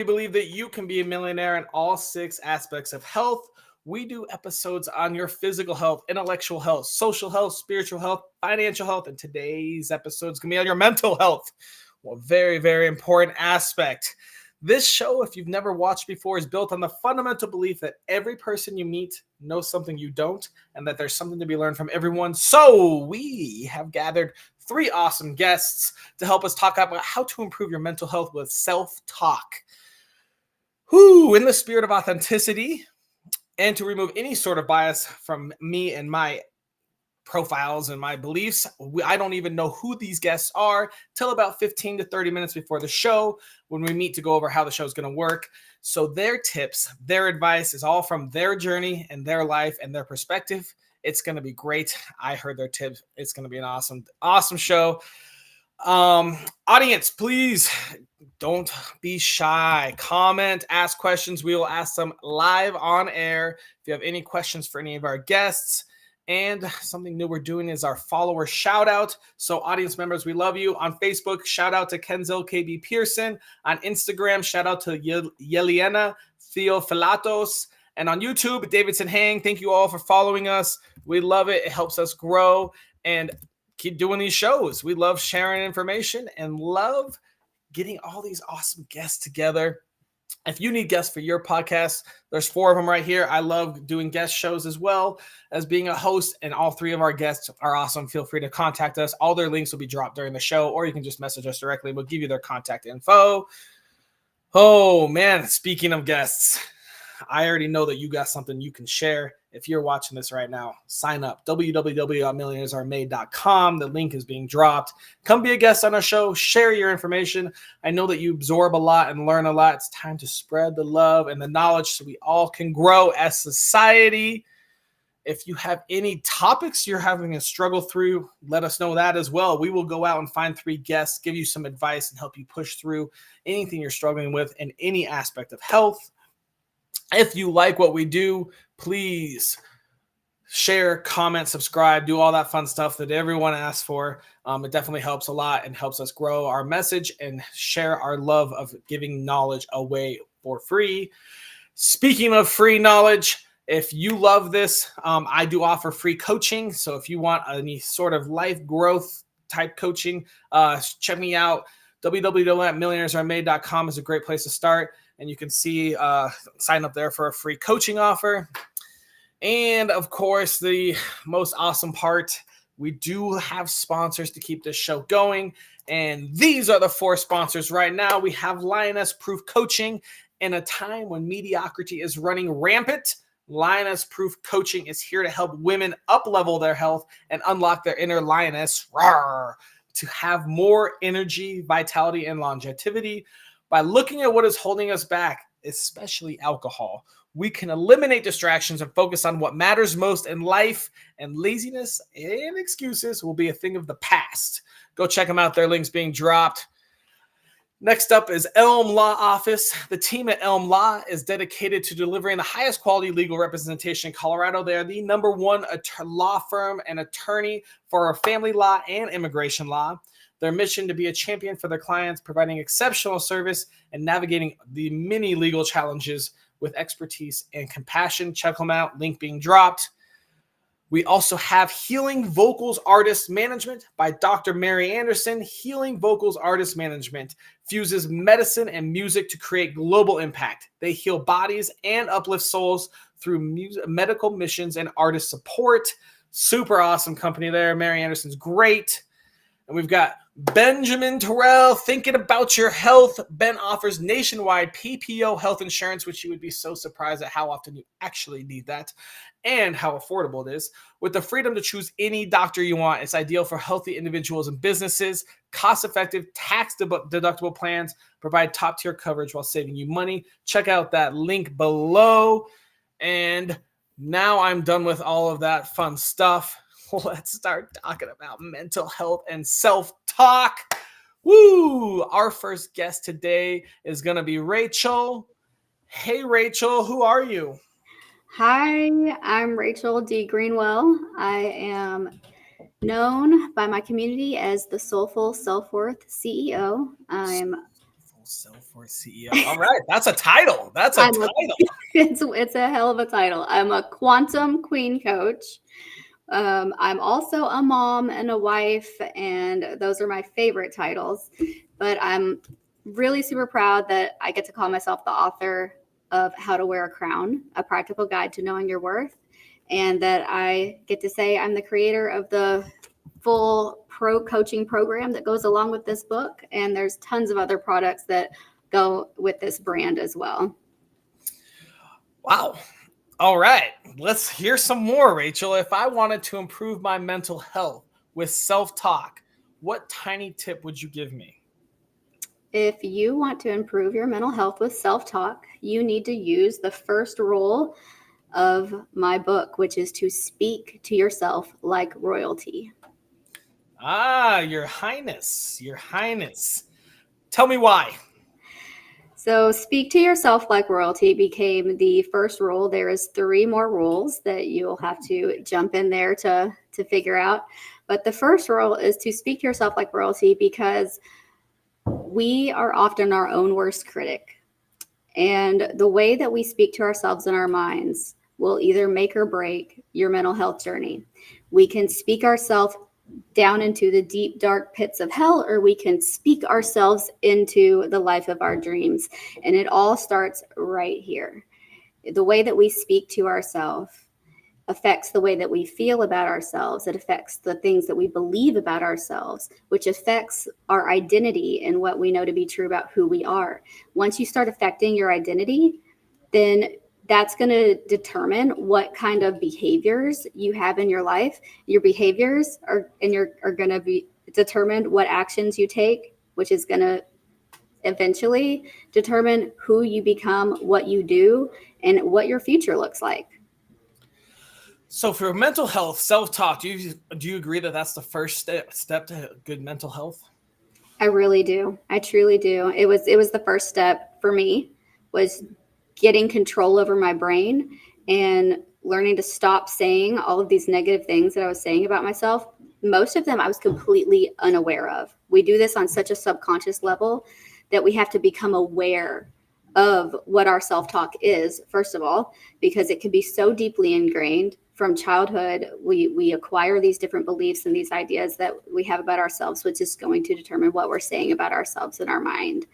We believe that you can be a millionaire in all 6 aspects of health. We do episodes on your physical health, intellectual health, social health, spiritual health, financial health, and today's episode is going to be on your mental health. Well, very, very important aspect. This show, if you've never watched before, is built on the fundamental belief that every person you meet knows something you don't, and that there's something to be learned from everyone. So we have gathered 3 awesome guests to help us talk about how to improve your mental health with self-talk. In the spirit of authenticity and to remove any sort of bias from me and my profiles and my beliefs, I don't even know who these guests are till about 15 to 30 minutes before the show when we meet to go over how the show is going to work. So their tips, their advice is all from their journey and their life and their perspective. It's going to be great. I heard their tips. It's going to be an awesome show. Audience, please don't be shy. Comment, ask questions. We will ask them live on air. If you have any questions for any of our guests, and something new we're doing is our follower shout out. So audience members, we love you. On Facebook, shout out to Kenzel KB Pearson. On Instagram, shout out to Yeliana Theophilatos. And on YouTube, Davidson Hang. Thank you all for following us. We love it. It helps us grow and keep doing these shows. We love sharing information and love getting all these awesome guests together. If you need guests for your podcast, there's 4 of them right here. I love doing guest shows as well as being a host, and all 3 of our guests are awesome. Feel free to contact us. All their links will be dropped during the show, or you can just message us directly. We'll give you their contact info. Oh, man, speaking of guests, I already know that you got something you can share. If you're watching this right now, sign up. www.millionairesaremade.com. The link is being dropped. Come be a guest on our show. Share your information. I know that you absorb a lot and learn a lot. It's time to spread the love and the knowledge so we all can grow as society. If you have any topics you're having a struggle through, let us know that as well. We will go out and find 3 guests, give you some advice, and help you push through anything you're struggling with in any aspect of health. If you like what we do, please share, comment, subscribe, do all that fun stuff that everyone asks for. It definitely helps a lot and helps us grow our message and share our love of giving knowledge away for free. Speaking of free knowledge, if you love this, I do offer free coaching. So if you want any sort of life growth type coaching, check me out. www.millionairesaremade.com is a great place to start. And you can see, sign up there for a free coaching offer. And of course, the most awesome part, we do have sponsors to keep this show going. And these are the 4 sponsors right now. We have Lioness Proof Coaching. In a time when mediocrity is running rampant, Lioness Proof Coaching is here to help women up-level their health and unlock their inner lioness to have more energy, vitality, and longevity. By looking at what is holding us back, especially alcohol, we can eliminate distractions and focus on what matters most in life, and laziness and excuses will be a thing of the past. Go check them out. Their link's being dropped. Next up is Elm Law Office. The team at Elm Law is dedicated to delivering the highest quality legal representation in Colorado. They are the #1 law firm and attorney for family law and immigration law. Their mission to be a champion for their clients, providing exceptional service and navigating the many legal challenges with expertise and compassion. Check them out. Link being dropped. We also have Healing Vocals Artist Management by Dr. Mary Anderson. Healing Vocals Artist Management fuses medicine and music to create global impact. They heal bodies and uplift souls through medical missions and artist support. Super awesome company there. Mary Anderson's great. And we've got Benjamin Terrell, thinking about your health. Ben offers nationwide PPO health insurance, which you would be so surprised at how often you actually need that and how affordable it is. With the freedom to choose any doctor you want, it's ideal for healthy individuals and businesses. Cost-effective, tax-deductible plans provide top-tier coverage while saving you money. Check out that link below. And now I'm done with all of that fun stuff. Let's start talking about mental health and self-talk. Woo! Our first guest today is going to be Rachel. Hey, Rachel, who are you? Hi, I'm Rachel D. Greenwell. I am known by my community as the Soulful Self-Worth CEO. I'm Self-worth CEO. All right, that's a title. That's a title. It's a hell of a title. I'm a quantum queen coach. I'm also a mom and a wife, and those are my favorite titles. But I'm really super proud that I get to call myself the author of How to Wear a Crown, a practical guide to knowing your worth, and that I get to say I'm the creator of the full pro coaching program that goes along with this book. And there's tons of other products that go with this brand as well. Wow. All right, let's hear some more, Rachel. If I wanted to improve my mental health with self-talk, what tiny tip would you give me? If you want to improve your mental health with self-talk, you need to use the first rule of my book, which is to speak to yourself like royalty. Your Highness, Your Highness. Tell me why. So speak to yourself like royalty became the first rule. There is 3 more rules that you'll have to jump in there to figure out. But the first rule is to speak to yourself like royalty because we are often our own worst critic. And the way that we speak to ourselves in our minds will either make or break your mental health journey. We can speak ourselves down into the deep, dark pits of hell, or we can speak ourselves into the life of our dreams. And it all starts right here. The way that we speak to ourselves affects the way that we feel about ourselves. It affects the things that we believe about ourselves, which affects our identity and what we know to be true about who we are. Once you start affecting your identity, then that's going to determine what kind of behaviors you have in your life. Your behaviors are going to be determined what actions you take, which is going to eventually determine who you become, what you do, and what your future looks like. So for mental health, self-talk, do you agree that that's the first step to good mental health? I really do. I truly do. It was the first step for me, was getting control over my brain and learning to stop saying all of these negative things that I was saying about myself. Most of them I was completely unaware of. We do this on such a subconscious level that we have to become aware of what our self-talk is, first of all, because it can be so deeply ingrained from childhood. We acquire these different beliefs and these ideas that we have about ourselves, which is going to determine what we're saying about ourselves in our mind.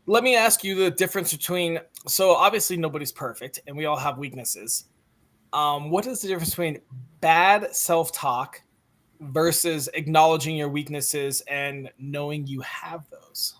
Let me ask you the difference between, so obviously nobody's perfect and we all have weaknesses. What is the difference between bad self-talk versus acknowledging your weaknesses and knowing you have those?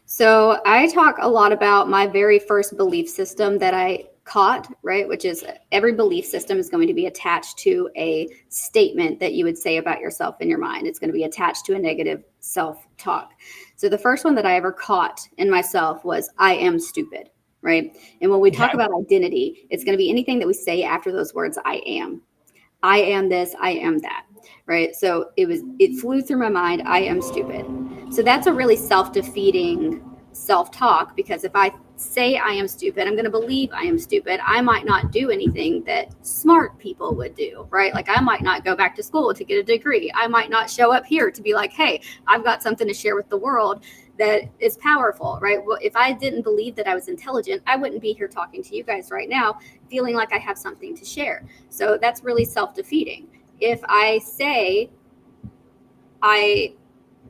So I talk a lot about my very first belief system that I caught, right? Which is every belief system is going to be attached to a statement that you would say about yourself in your mind. It's going to be attached to a negative self-talk. So the first one that I ever caught in myself was, I am stupid, right? And when we talk about identity, it's going to be anything that we say after those words, I am this, I am that, right? So it flew through my mind, I am stupid. So that's a really self-defeating self-talk, because if I say I am stupid, I'm going to believe I am stupid. I might not do anything that smart people would do, right? Like I might not go back to school to get a degree. I might not show up here to be like, hey, I've got something to share with the world that is powerful, right? Well, if I didn't believe that I was intelligent, I wouldn't be here talking to you guys right now, feeling like I have something to share. So that's really self-defeating. If I say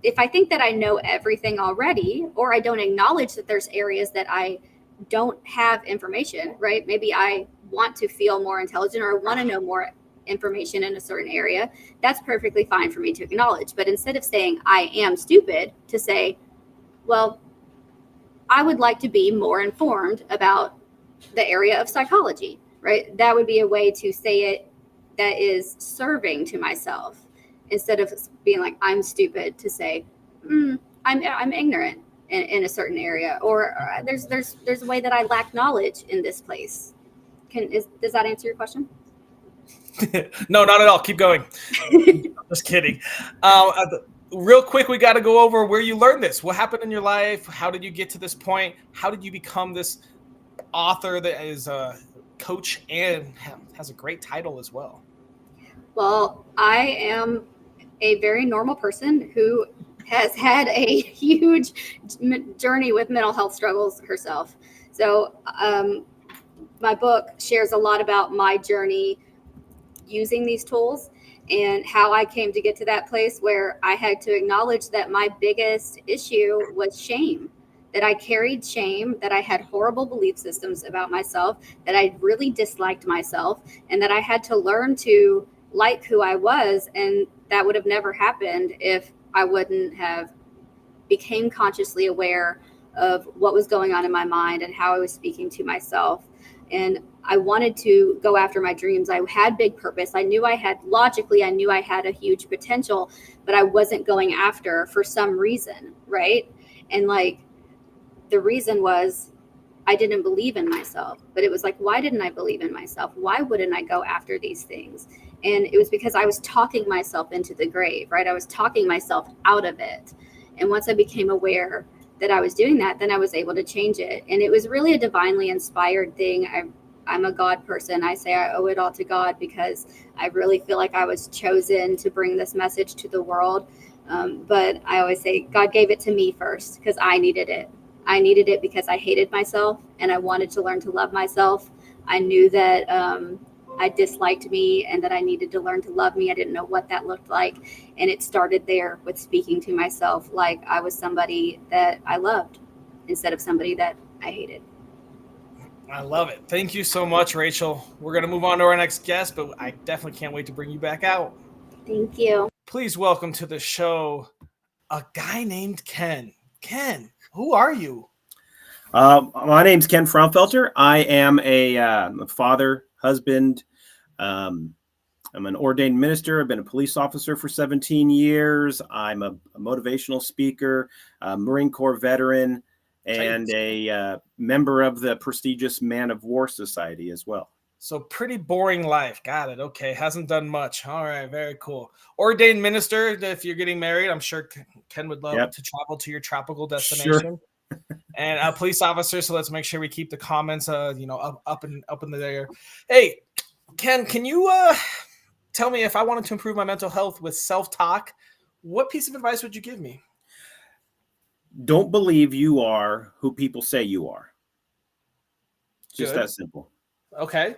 if I think that I know everything already, or I don't acknowledge that there's areas that I don't have information, right? Maybe I want to feel more intelligent, or I want to know more information in a certain area. That's perfectly fine for me to acknowledge. But instead of saying I am stupid, to say, well, I would like to be more informed about the area of psychology, right? That would be a way to say it that is serving to myself, instead of being like, I'm stupid, to say, I'm ignorant in a certain area, or there's a way that I lack knowledge in this place. Does that answer your question? No, not at all. Keep going. Just kidding. Real quick, we got to go over where you learned this. What happened in your life? How did you get to this point? How did you become this author that is a coach and has a great title as well? Well, I am a very normal person who has had a huge journey with mental health struggles herself. So my book shares a lot about my journey using these tools and how I came to get to that place where I had to acknowledge that my biggest issue was shame, that I carried shame, that I had horrible belief systems about myself, that I really disliked myself, and that I had to learn to like who I was. And that would have never happened if I wouldn't have became consciously aware of what was going on in my mind and how I was speaking to myself. And I wanted to go after my dreams. I had big purpose. I knew I had a huge potential, but I wasn't going after for some reason, right? And like the reason was I didn't believe in myself. But it was like, why didn't I believe in myself? Why wouldn't I go after these things? And it was because I was talking myself into the grave, right? I was talking myself out of it. And once I became aware that I was doing that, then I was able to change it. And it was really a divinely inspired thing. I'm a God person. I say I owe it all to God because I really feel like I was chosen to bring this message to the world. But I always say God gave it to me first because I needed it. I needed it because I hated myself and I wanted to learn to love myself. I knew that I disliked me and that I needed to learn to love me. I didn't know what that looked like. And it started there with speaking to myself like I was somebody that I loved instead of somebody that I hated. I love it. Thank you so much, Rachel. We're going to move on to our next guest, but I definitely can't wait to bring you back out. Thank you. Please welcome to the show a guy named Ken. Ken, who are you? My name's Ken Fromfelter. I am a father, husband. I'm an ordained minister. I've been a police officer for 17 years. I'm a motivational speaker, a Marine Corps veteran, and a member of the prestigious Man of War Society as well. So pretty boring life. Got it. Okay. Hasn't done much. All right. Very cool. Ordained minister. If you're getting married, I'm sure Ken would love to travel to your tropical destination. Sure. And a police officer. So let's make sure we keep the comments, up in the air. Hey, Ken, can you tell me if I wanted to improve my mental health with self-talk, what piece of advice would you give me? Don't believe you are who people say you are. Just Good. that simple. Okay.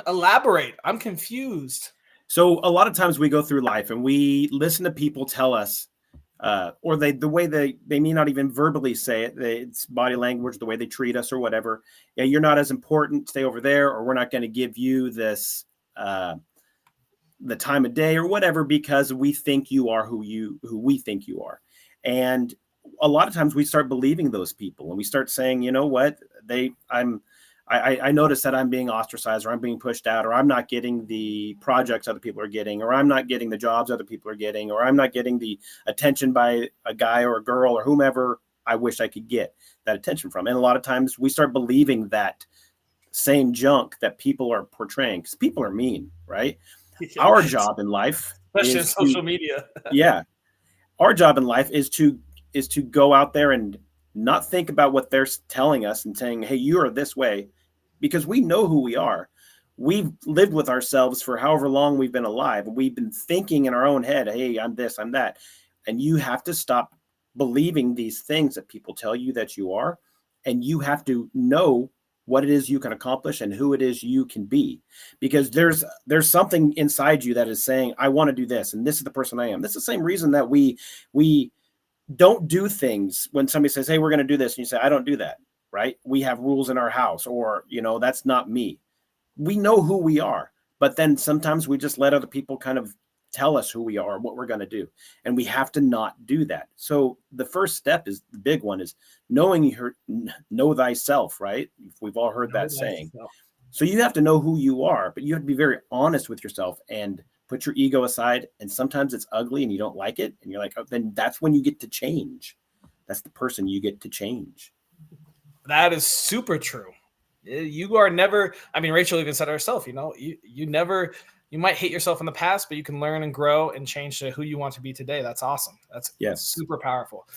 Elaborate. I'm confused. So a lot of times we go through life and we listen to people tell us, or the way they may not even verbally say it, it's body language, the way they treat us or whatever. Yeah, you're not as important, stay over there, or we're not going to give you this, the time of day or whatever, because we think you are who we think you are. And a lot of times we start believing those people and we start saying, you know what, I notice that I'm being ostracized, or I'm being pushed out, or I'm not getting the projects other people are getting, or I'm not getting the jobs other people are getting, or I'm not getting the attention by a guy or a girl or whomever I wish I could get that attention from. And a lot of times we start believing that same junk that people are portraying, because people are mean, right? Yeah. Our job in life, especially in social media. Yeah. Our job in life is to go out there and not think about what they're telling us and saying, hey, you are this way, because we know who we are. We've lived with ourselves for however long we've been alive. And we've been thinking in our own head, hey, I'm this, I'm that. And you have to stop believing these things that people tell you that you are. And you have to know what it is you can accomplish and who it is you can be. Because there's something inside you that is saying, I want to do this, and this is the person I am. That's the same reason that we don't do things when somebody says, hey, we're going to do this. And you say, I don't do that. Right? We have rules in our house, or, that's not me. We know who we are, but then sometimes we just let other people kind of tell us who we are, what we're going to do. And we have to not do that. So the first step is the big one, is know thyself, right? We've all heard that saying. So you have to know who you are, but you have to be very honest with yourself and put your ego aside. And sometimes it's ugly and you don't like it. And you're like, oh, then that's when you get to change. That's the person you get to change. That is super true. You are never, Rachel even said herself, you might hate yourself in the past, but you can learn and grow and change to who you want to be today. That's awesome. That's super powerful.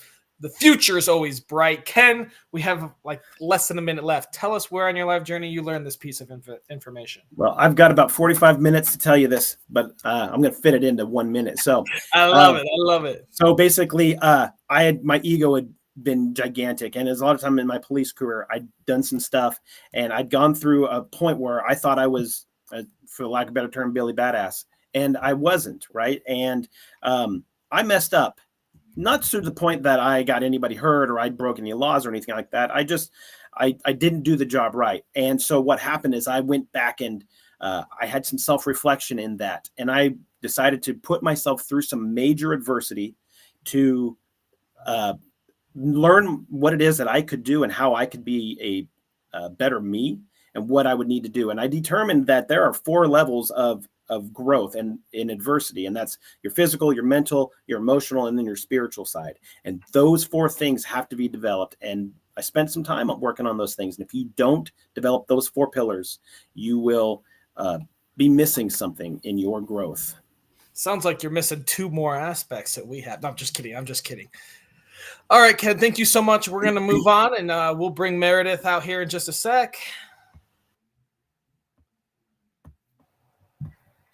the future is always bright. Ken, we have like less than a minute left. Tell us where on your life journey you learned this piece of information. Well, I've got about 45 minutes to tell you this, but I'm going to fit it into 1 minute. So I love it. I love it. So basically, my ego had been gigantic, and as a lot of time in my police career, I'd done some stuff, and I'd gone through a point where I thought I was, for lack of a better term, Billy Badass, and I wasn't, right? And I messed up, not to the point that I got anybody hurt or I'd broken any laws or anything like that. I didn't do the job right, and so what happened is I went back and I had some self-reflection in that, and I decided to put myself through some major adversity to learn what it is that I could do and how I could be a better me and what I would need to do. And I determined that there are 4 levels of growth and in adversity. And that's your physical, your mental, your emotional, and then your spiritual side. And those 4 things have to be developed. And I spent some time working on those things. And if you don't develop those 4 pillars, you will be missing something in your growth. Sounds like you're missing 2 more aspects that we have. No, I'm just kidding. I'm just kidding. All right, Ken, thank you so much. We're going to move on, and we'll bring Meredith out here in just a sec.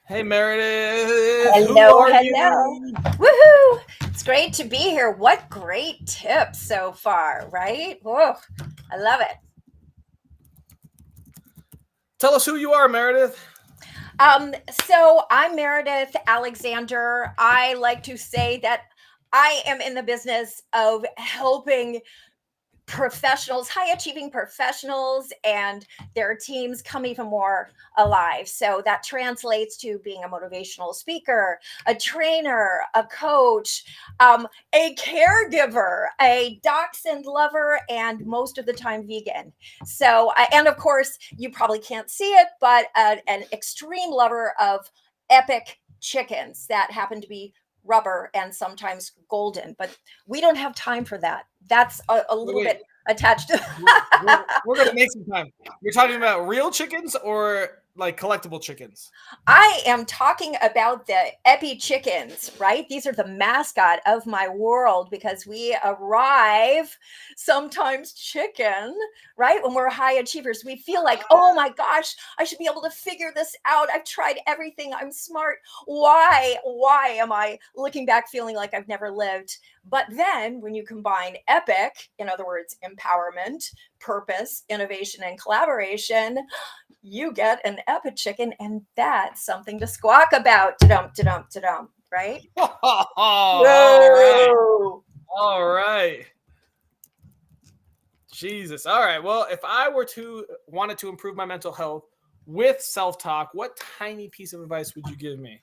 Hey, Meredith. Hello. Woohoo! It's great to be here. What great tips so far, right? Whoa, I love it. Tell us who you are, Meredith. So I'm Meredith Alexander. I like to say that I am in the business of helping professionals, high achieving professionals and their teams come even more alive. So that translates to being a motivational speaker, a trainer, a coach, a caregiver, a dachshund lover, and most of the time vegan. So, and of course, you probably can't see it, but an extreme lover of epic chickens that happen to be rubber and sometimes golden, but we don't have time for that. That's a little bit attached to we're gonna make some time. You're talking about real chickens or like collectible chickens? I am talking about the epi chickens, right? These are the mascot of my world because we arrive sometimes chicken, right? When we're high achievers, we feel like, oh my gosh, I should be able to figure this out. I've tried everything. I'm smart. Why am I looking back feeling like I've never lived? But then when you combine epic, in other words, empowerment, purpose, innovation, and collaboration, you get an epic chicken, and that's something to squawk about. Ta-dum, right? All right. Jesus. All right. Well, if I wanted to improve my mental health with self-talk, what tiny piece of advice would you give me?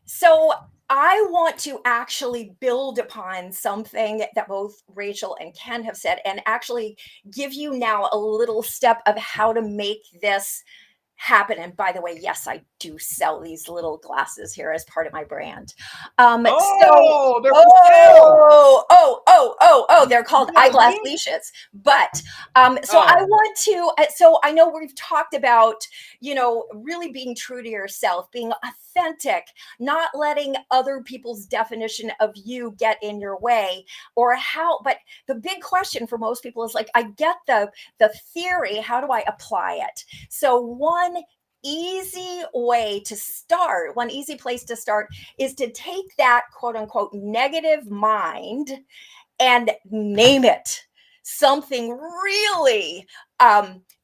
So I want to actually build upon something that both Rachel and Ken have said and actually give you now a little step of how to make this happen. And by the way, yes, I do sell these little glasses here as part of my brand. They're called eyeglass leashes. But I want to, so I know we've talked about, really being true to yourself, being authentic, not letting other people's definition of you get in your way but the big question for most people is like, I get the theory, how do I apply it? So one easy place to start is to take that quote unquote negative mind and name it something really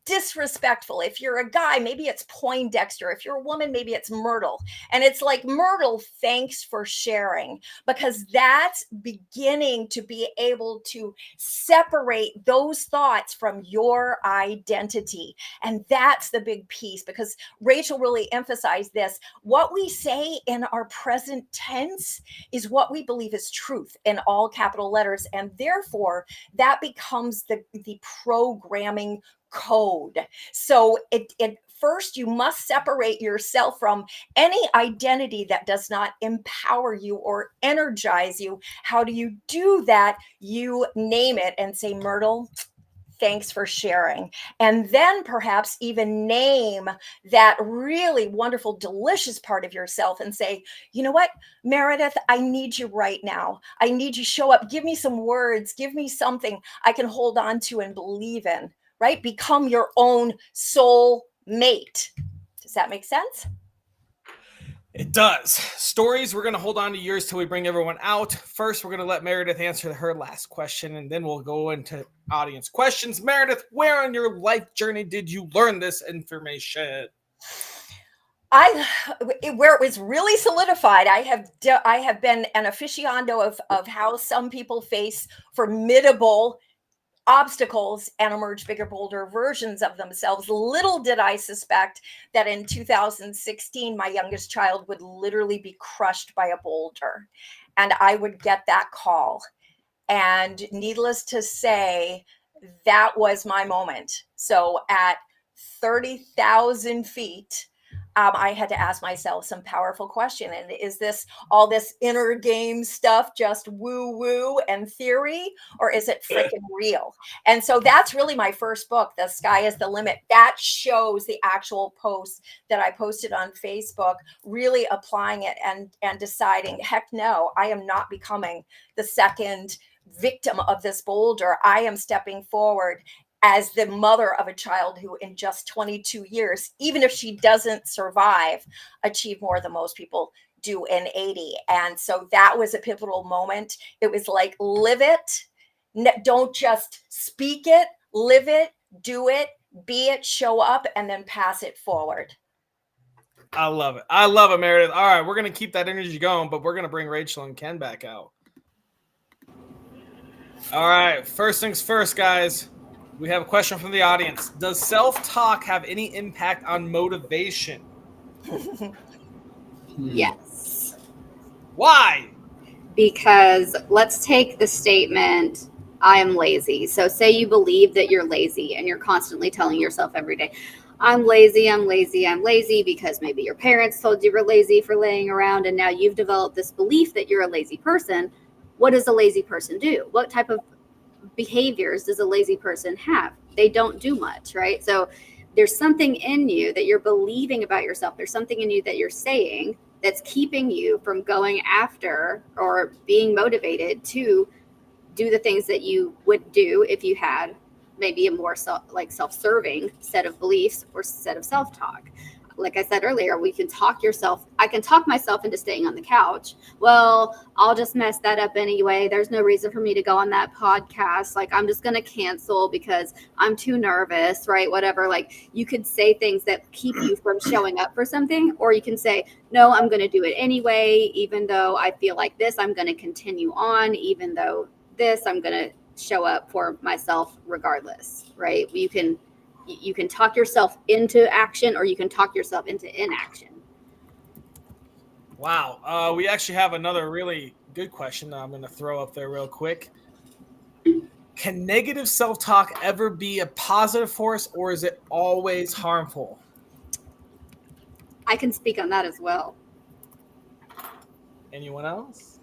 disrespectful. If you're a guy, maybe it's Poindexter. If you're a woman, maybe it's Myrtle. And it's like, Myrtle, thanks for sharing, because that's beginning to be able to separate those thoughts from your identity. And that's the big piece, because Rachel really emphasized this. What we say in our present tense is what we believe is truth in all capital letters. And therefore, that becomes the programming code. So it first, you must separate yourself from any identity that does not empower you or energize you. How do you do that? You name it and say, Myrtle, Thanks for sharing. And then perhaps even name that really wonderful, delicious part of yourself and say, you know what, Meredith, I need you right now. I need you to show up. Give me some words. Give me something I can hold on to and believe in, right? Become your own soul mate. Does that make sense? It does. Stories, we're going to hold on to yours till we bring everyone out. First, we're going to let Meredith answer her last question, and then we'll go into audience questions. Meredith, where on your life journey did you learn this information? Where it was really solidified, I have been an aficionado of how some people face formidable obstacles and emerge bigger, bolder versions of themselves. Little did I suspect that in 2016, my youngest child would literally be crushed by a boulder, and I would get that call. And needless to say, that was my moment. So at 30,000 feet, I had to ask myself some powerful question. And is this all this inner game stuff just woo woo and theory, or is it freaking real? And so that's really my first book, The Sky is the Limit. That shows the actual post that I posted on Facebook, really applying it and deciding, heck no, I am not becoming the second victim of this boulder. I am stepping forward as the mother of a child who in just 22 years, even if she doesn't survive, achieved more than most people do in 80. And so that was a pivotal moment. It was like, live it. Don't just speak it, live it, do it, be it, show up, and then pass it forward. I love it. I love it, Meredith. All right, we're going to keep that energy going, but we're going to bring Rachel and Ken back out. All right, first things first, guys. We have a question from the audience. Does self-talk have any impact on motivation? Yes. Why? Because let's take the statement, I am lazy. So say you believe that you're lazy and you're constantly telling yourself every day, I'm lazy, I'm lazy, I'm lazy, because maybe your parents told you you're lazy for laying around, and now you've developed this belief that you're a lazy person. What does a lazy person do? What type of behaviors does a lazy person have? They don't do much, right? So there's something in you that you're believing about yourself. There's something in you that you're saying that's keeping you from going after or being motivated to do the things that you would do if you had maybe a more self-serving set of beliefs or set of self-talk. Like I said earlier, I can talk myself into staying on the couch. Well, I'll just mess that up anyway. There's no reason for me to go on that podcast. Like, I'm just going to cancel because I'm too nervous, right? Whatever. Like, you could say things that keep you from showing up for something, or you can say, no, I'm going to do it anyway. Even though I feel like this, I'm going to continue on. Even though this, I'm going to show up for myself regardless, right? You can talk yourself into action, or you can talk yourself into inaction. Wow. We actually have another really good question that I'm going to throw up there real quick. Can negative self-talk ever be a positive force, or is it always harmful? I can speak on that as well. Anyone else?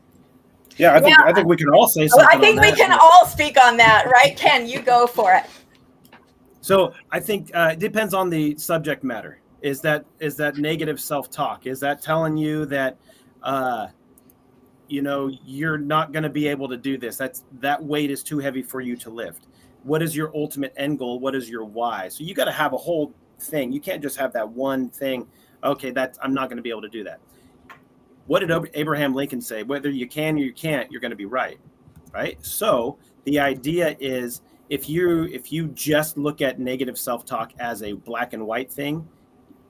Yeah, I think we can all say something. I think we can all speak on that, right? Ken, you go for it. So I think it depends on the subject matter. Is that negative self-talk? Is that telling you that, you're not going to be able to do this? That weight is too heavy for you to lift. What is your ultimate end goal? What is your why? So you got to have a whole thing. You can't just have that one thing. Okay, I'm not going to be able to do that. What did Abraham Lincoln say? Whether you can or you can't, you're going to be right. Right. So the idea is, if you just look at negative self-talk as a black and white thing,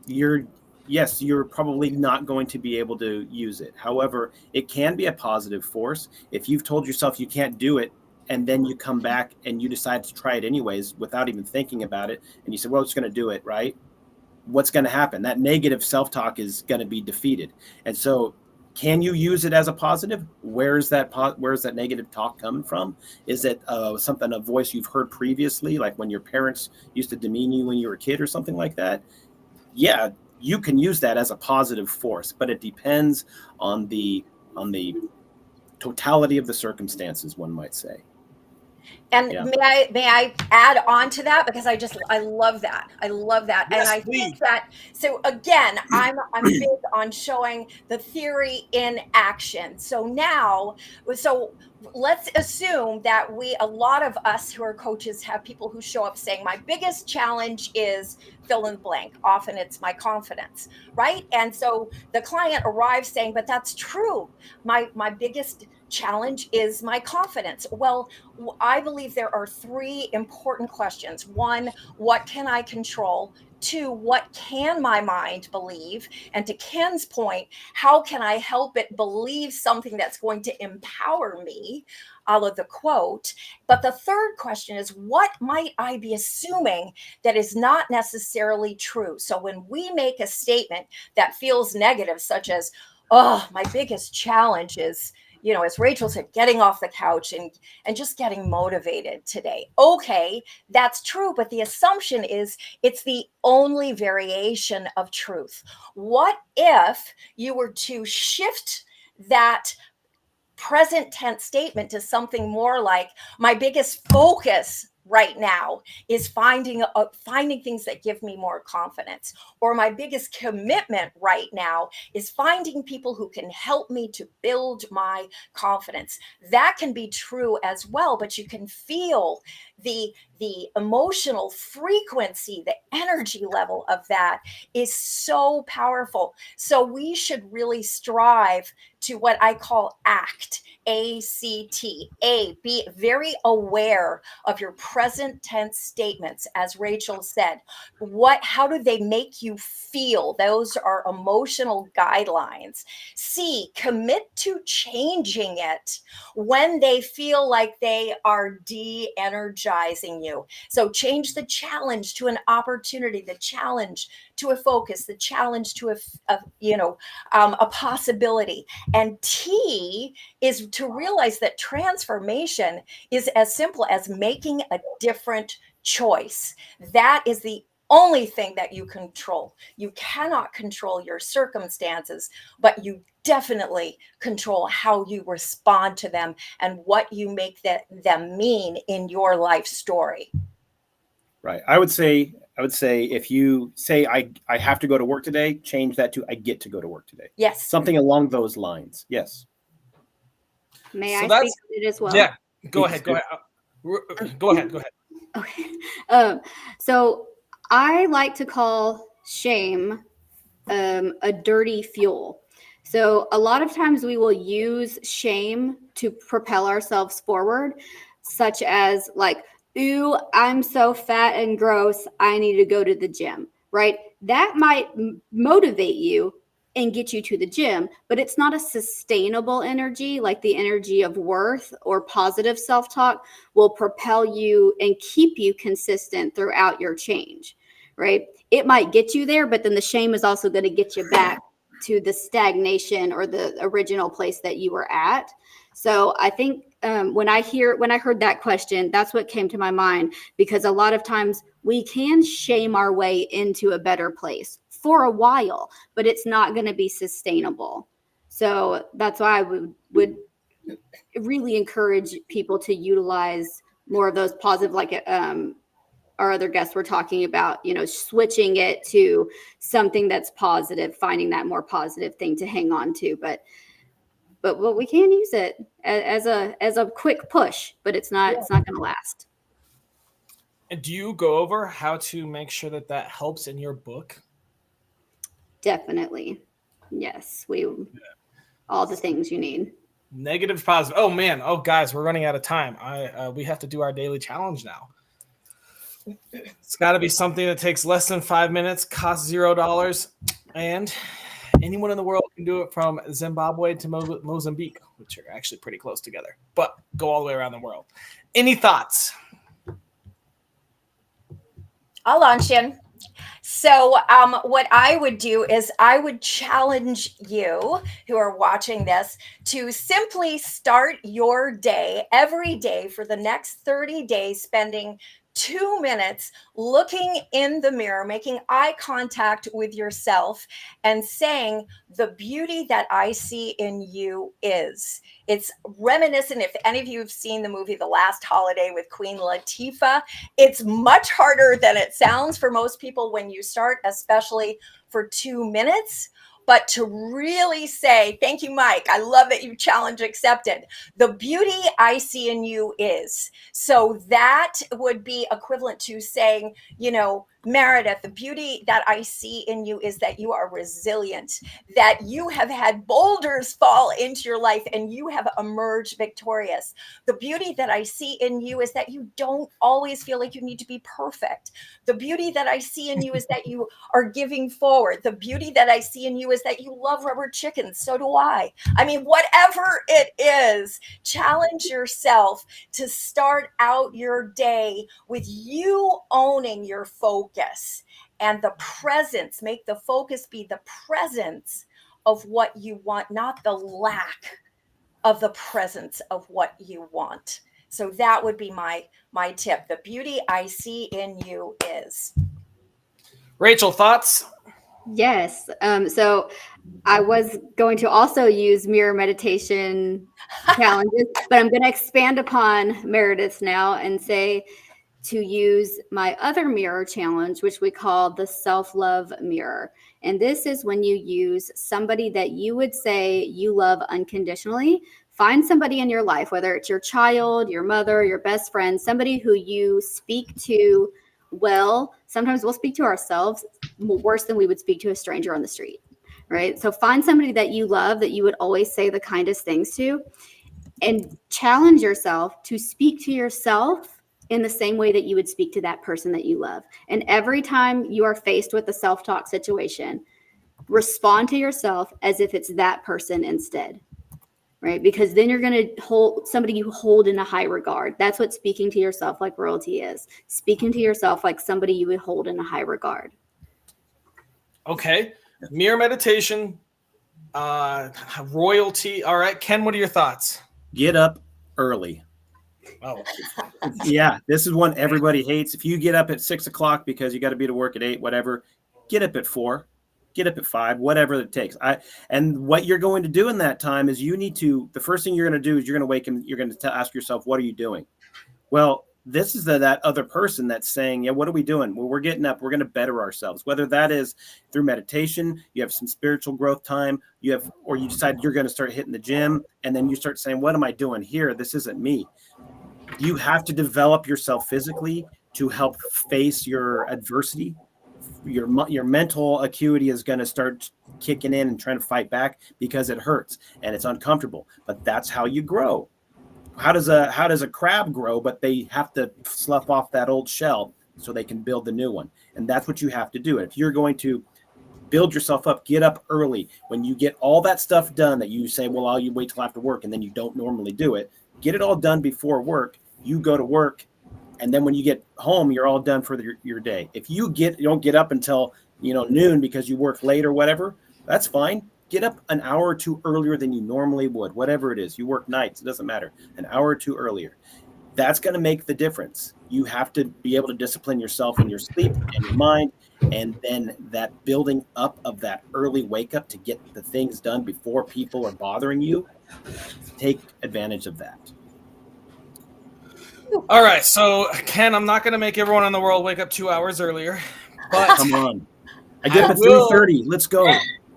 you're probably not going to be able to use it. However, it can be a positive force. If you've told yourself you can't do it, and then you come back and you decide to try it anyways without even thinking about it, and you say, well, it's going to do it, right? What's going to happen? That negative self-talk is going to be defeated. And so, can you use it as a positive? Where's that negative talk coming from? Is it a voice you've heard previously, like when your parents used to demean you when you were a kid or something like that? Yeah, you can use that as a positive force, but it depends on the totality of the circumstances, one might say. And Yeah. may I add on to that, because I love that. I love that. Yes, And I please. think that, so again, I'm big on showing the theory in action. So now, so let's assume that a lot of us who are coaches have people who show up saying, my biggest challenge is fill in the blank. Often it's my confidence, right? And so the client arrives saying, but that's true. My biggest challenge is my confidence. Well, I believe there are three important questions. One, what can I control? Two, what can my mind believe? And to Ken's point, how can I help it believe something that's going to empower me? A la the quote. But the third question is, what might I be assuming that is not necessarily true? So when we make a statement that feels negative, such as, oh, my biggest challenge is, as Rachel said, getting off the couch and just getting motivated today. Okay, that's true, but the assumption is it's the only variation of truth. What if you were to shift that present tense statement to something more like, my biggest focus right now is finding things that give me more confidence, or my biggest commitment right now is finding people who can help me to build my confidence. That can be true as well, but you can feel the emotional frequency, the energy level of that is so powerful. So we should really strive to what I call ACT, ACT. Be very aware of your present tense statements. As Rachel said, how do they make you feel? Those are emotional guidelines. C, commit to changing it when they feel like they are de-energizing you. So change the challenge to an opportunity, the challenge to a focus, the challenge to a possibility. And T is to realize that transformation is as simple as making a different choice. That is the only thing that you control. You cannot control your circumstances, but you definitely control how you respond to them and what you make them mean in your life story. Right. I would say if you say I have to go to work today, change that to I get to go to work today. Yes. Something along those lines. Yes. May So I that's- speak to it as well? Yeah, go ahead. Go ahead. Okay. So I like to call shame a dirty fuel. So a lot of times we will use shame to propel ourselves forward, such as like, ooh, I'm so fat and gross, I need to go to the gym, right? That might motivate you and get you to the gym, but it's not a sustainable energy. Like the energy of worth or positive self-talk will propel you and keep you consistent throughout your change, right? It might get you there, but then the shame is also going to get you back to the stagnation or the original place that you were at. So I think when I heard that question, that's what came to my mind, because a lot of times we can shame our way into a better place for a while, but it's not going to be sustainable. So that's why I would really encourage people to utilize more of those positive, like our other guests were talking about, switching it to something that's positive, finding that more positive thing to hang on to. But we can use it as a quick push, but it's not going to last. And do you go over how to make sure that helps in your book? Definitely. Yes. All the things you need. Negative, positive. Oh man. Oh guys, we're running out of time. We have to do our daily challenge now. It's got to be something that takes less than 5 minutes, costs $0, and anyone in the world can do it, from Zimbabwe to Mozambique, which are actually pretty close together, but go all the way around the world. Any thoughts? I'll launch in. So what I would do is I would challenge you who are watching this to simply start your day every day for the next 30 days, spending 2 minutes looking in the mirror, making eye contact with yourself and saying, the beauty that I see in you is. It's reminiscent. If any of you have seen the movie The Last Holiday with Queen Latifah, it's much harder than it sounds for most people when you start, especially for 2 minutes. But to really say, thank you, Mike. I love that you challenge accepted. The beauty I see in you is. So that would be equivalent to saying, you know, Meredith, the beauty that I see in you is that you are resilient, that you have had boulders fall into your life and you have emerged victorious. The beauty that I see in you is that you don't always feel like you need to be perfect. The beauty that I see in you is that you are giving forward. The beauty that I see in you is that you love rubber chickens. So do I. I mean, whatever it is, challenge yourself to start out your day with you owning your focus and the presence. Make the focus be the presence of what you want, not the lack of the presence of what you want. So that would be my tip. The beauty I see in you is. Rachel, thoughts? Yes. So I was going to also use mirror meditation challenges, but I'm going to expand upon Meredith's now and say to use my other mirror challenge, which we call the self-love mirror. And this is when you use somebody that you would say you love unconditionally. Find somebody in your life, whether it's your child, your mother, your best friend, somebody who you speak to well. Sometimes we'll speak to ourselves worse than we would speak to a stranger on the street, right? So find somebody that you love, that you would always say the kindest things to, and challenge yourself to speak to yourself in the same way that you would speak to that person that you love. And every time you are faced with a self-talk situation, respond to yourself as if it's that person instead, right? Because then you're going to hold somebody you hold in a high regard. That's what speaking to yourself like royalty is. Speaking to yourself like somebody you would hold in a high regard. Okay. Mirror meditation, royalty. All right. Ken, what are your thoughts? Get up early. Oh, Yeah, this is one everybody hates. If you get up at 6 o'clock because you got to be to work at 8, whatever, get up at 4, get up at 5, whatever it takes. And what you're going to do in that time is the first thing you're going to do is you're going to wake and you're going to ask yourself, what are you doing? Well, this is that other person that's saying, yeah, what are we doing? Well, we're getting up. We're going to better ourselves, whether that is through meditation, you have some spiritual growth time, or you decide you're going to start hitting the gym, and then you start saying, what am I doing here? This isn't me. You have to develop yourself physically to help face your adversity. Your mental acuity is going to start kicking in and trying to fight back because it hurts and it's uncomfortable. But that's how you grow. How does a crab grow? But they have to slough off that old shell so they can build the new one. And that's what you have to do. If you're going to build yourself up, get up early. When you get all that stuff done that you say, well, you wait till after work, and then you don't normally do it, get it all done before work. You go to work, and then when you get home, you're all done for your day. If you don't get up until noon because you work late or whatever, that's fine. Get up an hour or two earlier than you normally would, whatever it is. You work nights, it doesn't matter. An hour or two earlier. That's going to make the difference. You have to be able to discipline yourself in your sleep and your mind, and then that building up of that early wake up to get the things done before people are bothering you. Take advantage of that. all right. So, Ken, I'm not going to make everyone in the world wake up 2 hours earlier, but Come on. I get up at will. 3:30. Let's go.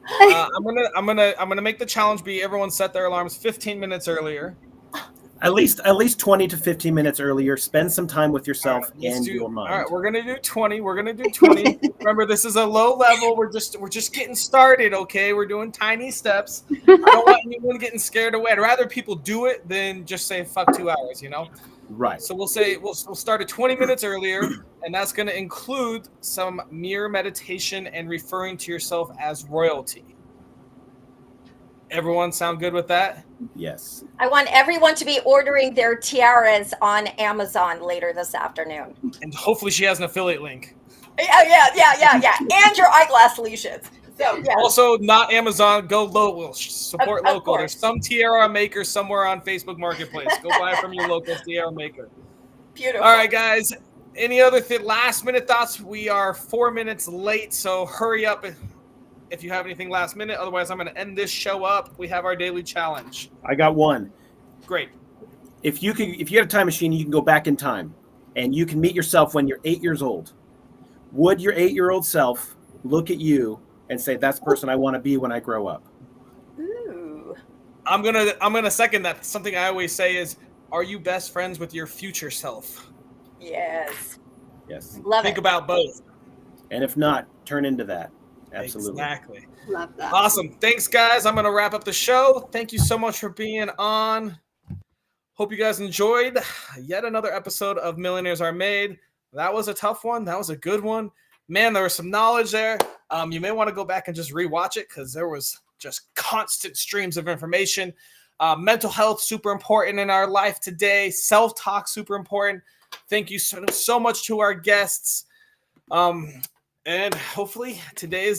I'm gonna make the challenge be everyone set their alarms 15 minutes earlier. At least 20 to 15 minutes earlier. Spend some time with yourself and your mind. All right, we're gonna do 20. We're gonna do 20. Remember, this is a low level. We're just getting started. Okay, we're doing tiny steps. I don't want anyone getting scared away. I'd rather people do it than just say fuck 2 hours. Right. So we'll say we'll start at 20 minutes earlier, and that's going to include some mirror meditation and referring to yourself as royalty. Everyone sound good with that? Yes. I want everyone to be ordering their tiaras on Amazon later this afternoon. And hopefully she has an affiliate link. Yeah. And your eyeglass leashes. So, yeah. Also, not Amazon. Go local. Support Of local. course. There's some tiara maker somewhere on Facebook Marketplace. Go buy it from your local tiara maker. Beautiful. All right, guys. Any other last minute thoughts? We are 4 minutes late, so hurry up if you have anything last minute. Otherwise, I'm going to end this show up. We have our daily challenge. I got one. Great. If you had a time machine, you can go back in time and you can meet yourself when you're 8 years old. Would your 8-year-old self look at you and say, that's the person I want to be when I grow up? Ooh. I'm gonna second that. Something I always say is, are you best friends with your future self? Yes. Yes. Love Think it. about both. And if not, turn into that. Absolutely. Exactly. Love that. Awesome. Thanks, guys. I'm going to wrap up the show. Thank you so much for being on. Hope you guys enjoyed yet another episode of Millionaires Are Made. That was a tough one. That was a good one. Man, there was some knowledge there. You may want to go back and just rewatch it because there was just constant streams of information. Mental health, super important in our life today. Self-talk, super important. Thank you so much to our guests. And hopefully today's